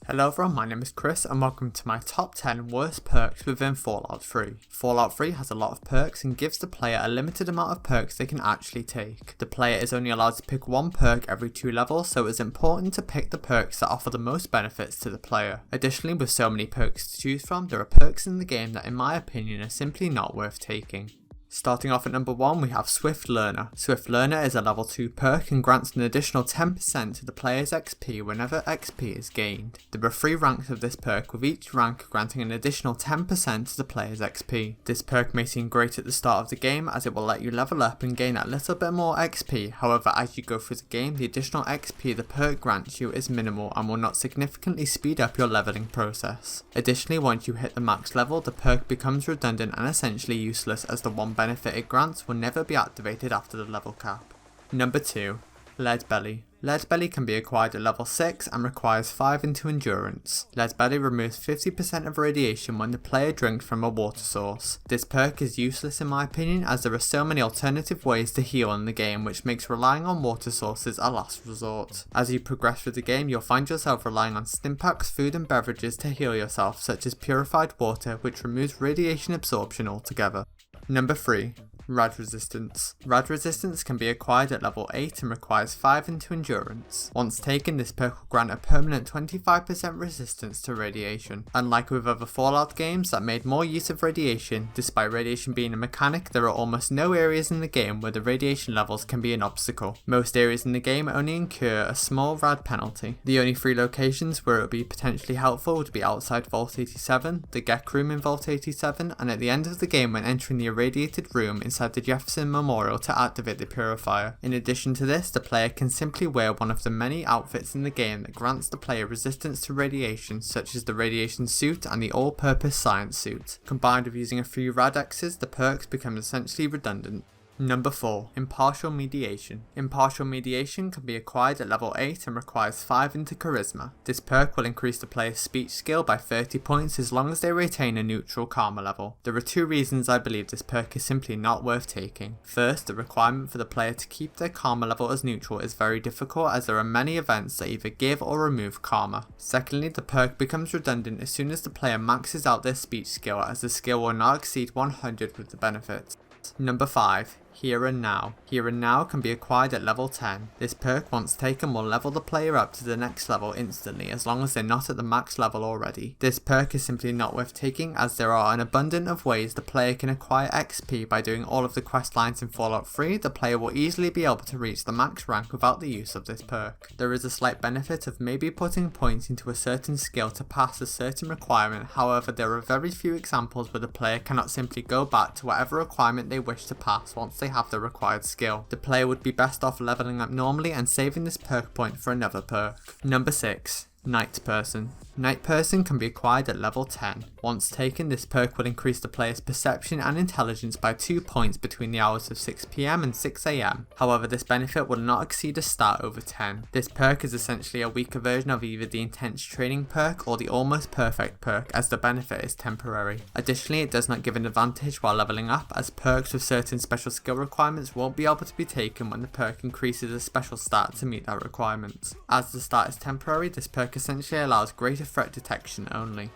Hello everyone, my name is Chris and welcome to my top 10 worst perks within Fallout 3. Fallout 3 has a lot of perks and gives the player a limited amount of perks they can actually take. The player is only allowed to pick one perk every 2 levels, so it is important to pick the perks that offer the most benefits to the player. Additionally, with so many perks to choose from, there are perks in the game that in my opinion are simply not worth taking. Starting off at number 1, we have Swift Learner. Swift Learner is a level 2 perk and grants an additional 10% to the player's XP whenever XP is gained. There are 3 ranks of this perk, with each rank granting an additional 10% to the player's XP. This perk may seem great at the start of the game as it will let you level up and gain a little bit more XP, however as you go through the game the additional XP the perk grants you is minimal and will not significantly speed up your leveling process. Additionally, once you hit the max level the perk becomes redundant and essentially useless as the one benefit it grants will never be activated after the level cap. Number 2. Lead Belly. Lead Belly can be acquired at level 6 and requires 5 into endurance. Lead Belly removes 50% of radiation when the player drinks from a water source. This perk is useless in my opinion as there are so many alternative ways to heal in the game which makes relying on water sources a last resort. As you progress through the game you'll find yourself relying on stimpaks, food and beverages to heal yourself, such as purified water which removes radiation absorption altogether. Number 3. Rad Resistance. Rad Resistance can be acquired at level 8 and requires 5 into endurance. Once taken, this perk will grant a permanent 25% resistance to radiation. Unlike with other Fallout games that made more use of radiation, despite radiation being a mechanic, there are almost no areas in the game where the radiation levels can be an obstacle. Most areas in the game only incur a small rad penalty. The only 3 locations where it would be potentially helpful would be outside Vault 87, the Gek room in Vault 87, and at the end of the game when entering the irradiated room inside the Jefferson Memorial to activate the purifier. In addition to this, the player can simply wear one of the many outfits in the game that grants the player resistance to radiation, such as the radiation suit and the all-purpose science suit. Combined with using a few radexes, the perks become essentially redundant. Number 4. Impartial Mediation. Impartial Mediation can be acquired at level 8 and requires 5 into Charisma. This perk will increase the player's speech skill by 30 points as long as they retain a neutral karma level. There are 2 reasons I believe this perk is simply not worth taking. First, the requirement for the player to keep their karma level as neutral is very difficult as there are many events that either give or remove karma. Secondly, the perk becomes redundant as soon as the player maxes out their speech skill as the skill will not exceed 100 with the benefit. Number 5. Here and Now. Here and Now can be acquired at level 10. This perk once taken will level the player up to the next level instantly as long as they're not at the max level already. This perk is simply not worth taking as there are an abundance of ways the player can acquire XP by doing all of the quest lines in Fallout 3. The player will easily be able to reach the max rank without the use of this perk. There is a slight benefit of maybe putting points into a certain skill to pass a certain requirement, however there are very few examples where the player cannot simply go back to whatever requirement they wish to pass once they have the required skill. The player would be best off leveling up normally and saving this perk point for another perk. Number 6. Night Person. Night Person can be acquired at level 10. Once taken, this perk will increase the player's perception and intelligence by 2 points between the hours of 6 PM and 6 AM. However, this benefit will not exceed a stat over 10. This perk is essentially a weaker version of either the Intense Training perk or the Almost Perfect perk as the benefit is temporary. Additionally, it does not give an advantage while leveling up as perks with certain special skill requirements won't be able to be taken when the perk increases a special stat to meet that requirement. As the stat is temporary, this perk essentially allows greater threat detection only.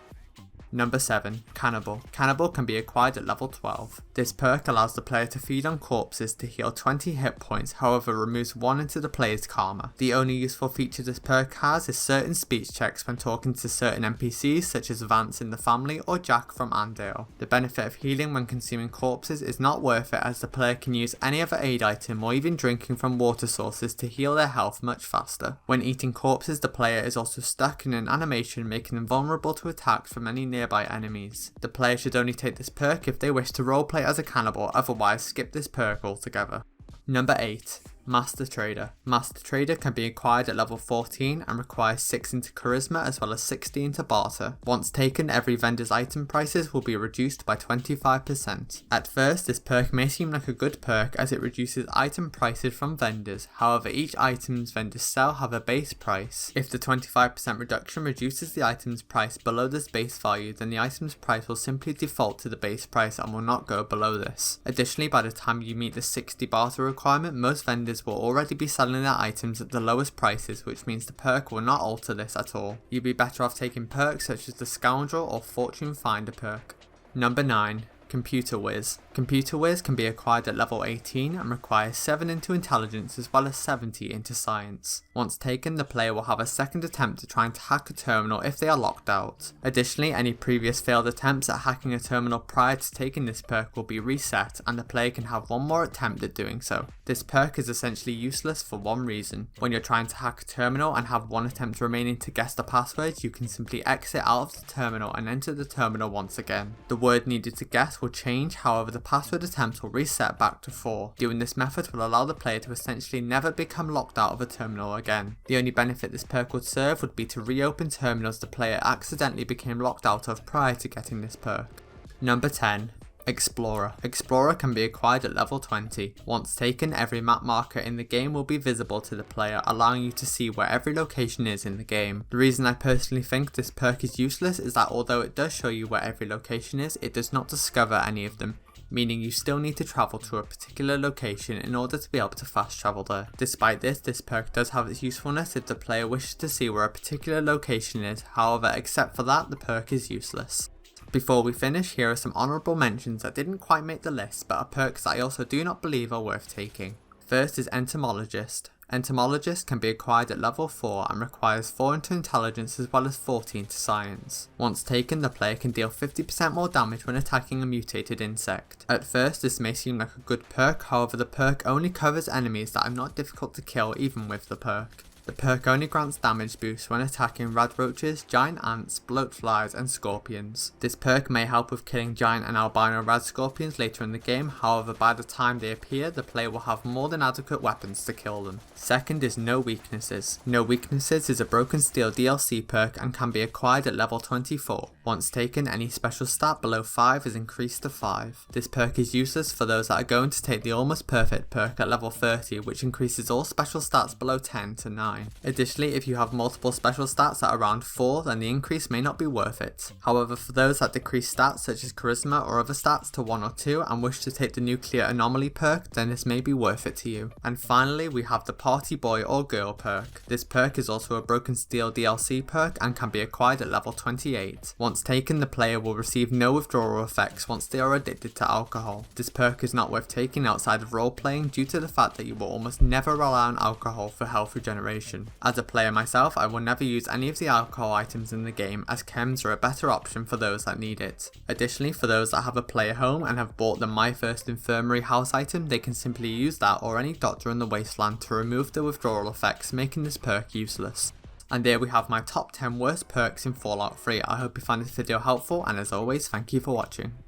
Number 7. Cannibal. Cannibal can be acquired at level 12. This perk allows the player to feed on corpses to heal 20 hit points, however removes 1 into the player's karma. The only useful feature this perk has is certain speech checks when talking to certain NPCs such as Vance in the family or Jack from Andale. The benefit of healing when consuming corpses is not worth it as the player can use any other aid item or even drinking from water sources to heal their health much faster. When eating corpses the player is also stuck in an animation making them vulnerable to attacks from any nearby enemies. The player should only take this perk if they wish to roleplay as a cannibal, otherwise skip this perk altogether. Number 8. Master Trader. Master Trader can be acquired at level 14 and requires 6 into Charisma as well as 60 into Barter. Once taken, every vendor's item prices will be reduced by 25%. At first, this perk may seem like a good perk as it reduces item prices from vendors, however each item's vendors sell have a base price. If the 25% reduction reduces the item's price below this base value, then the item's price will simply default to the base price and will not go below this. Additionally, by the time you meet the 60 barter requirement, most vendors players will already be selling their items at the lowest prices, which means the perk will not alter this at all. You'd be better off taking perks such as the Scoundrel or Fortune Finder perk. Number 9. Computer Whizz. Computer Whizz can be acquired at level 18 and requires 7 into intelligence as well as 70 into science. Once taken, the player will have a second attempt at trying to hack a terminal if they are locked out. Additionally, any previous failed attempts at hacking a terminal prior to taking this perk will be reset, and the player can have one more attempt at doing so. This perk is essentially useless for one reason. When you're trying to hack a terminal and have one attempt remaining to guess the password, you can simply exit out of the terminal and enter the terminal once again. The word needed to guess will change, however the password attempt will reset back to 4. Doing this method will allow the player to essentially never become locked out of a terminal again. The only benefit this perk would serve would be to reopen terminals the player accidentally became locked out of prior to getting this perk. Number 10. Explorer. Explorer can be acquired at level 20. Once taken, every map marker in the game will be visible to the player, allowing you to see where every location is in the game. The reason I personally think this perk is useless is that although it does show you where every location is, it does not discover any of them, meaning you still need to travel to a particular location in order to be able to fast travel there. Despite this perk does have its usefulness if the player wishes to see where a particular location is, however except for that, the perk is useless. Before we finish, here are some honourable mentions that didn't quite make the list but are perks that I also do not believe are worth taking. First is Entomologist. Entomologist can be acquired at level 4 and requires 4 into intelligence as well as 14 to science. Once taken, the player can deal 50% more damage when attacking a mutated insect. At first, this may seem like a good perk, however the perk only covers enemies that are not difficult to kill even with the perk. The perk only grants damage boosts when attacking rad roaches, giant ants, bloatflies and scorpions. This perk may help with killing giant and albino rad scorpions later in the game, however by the time they appear the player will have more than adequate weapons to kill them. Second is No Weaknesses. No Weaknesses is a Broken Steel DLC perk and can be acquired at level 24. Once taken, any special stat below 5 is increased to 5. This perk is useless for those that are going to take the Almost Perfect perk at level 30, which increases all special stats below 10 to 9. Additionally, if you have multiple special stats at around 4, then the increase may not be worth it. However, for those that decrease stats such as charisma or other stats to 1 or 2 and wish to take the Nuclear Anomaly perk, then this may be worth it to you. And finally, we have the Party Boy or Girl perk. This perk is also a Broken Steel DLC perk and can be acquired at level 28. Once taken, the player will receive no withdrawal effects once they are addicted to alcohol. This perk is not worth taking outside of role playing due to the fact that you will almost never rely on alcohol for health regeneration. As a player myself, I will never use any of the alcohol items in the game as chems are a better option for those that need it. Additionally, for those that have a player home and have bought the My First Infirmary house item, they can simply use that or any doctor in the wasteland to remove the withdrawal effects, making this perk useless. And there we have my top 10 worst perks in Fallout 3. I hope you found this video helpful, and as always, thank you for watching.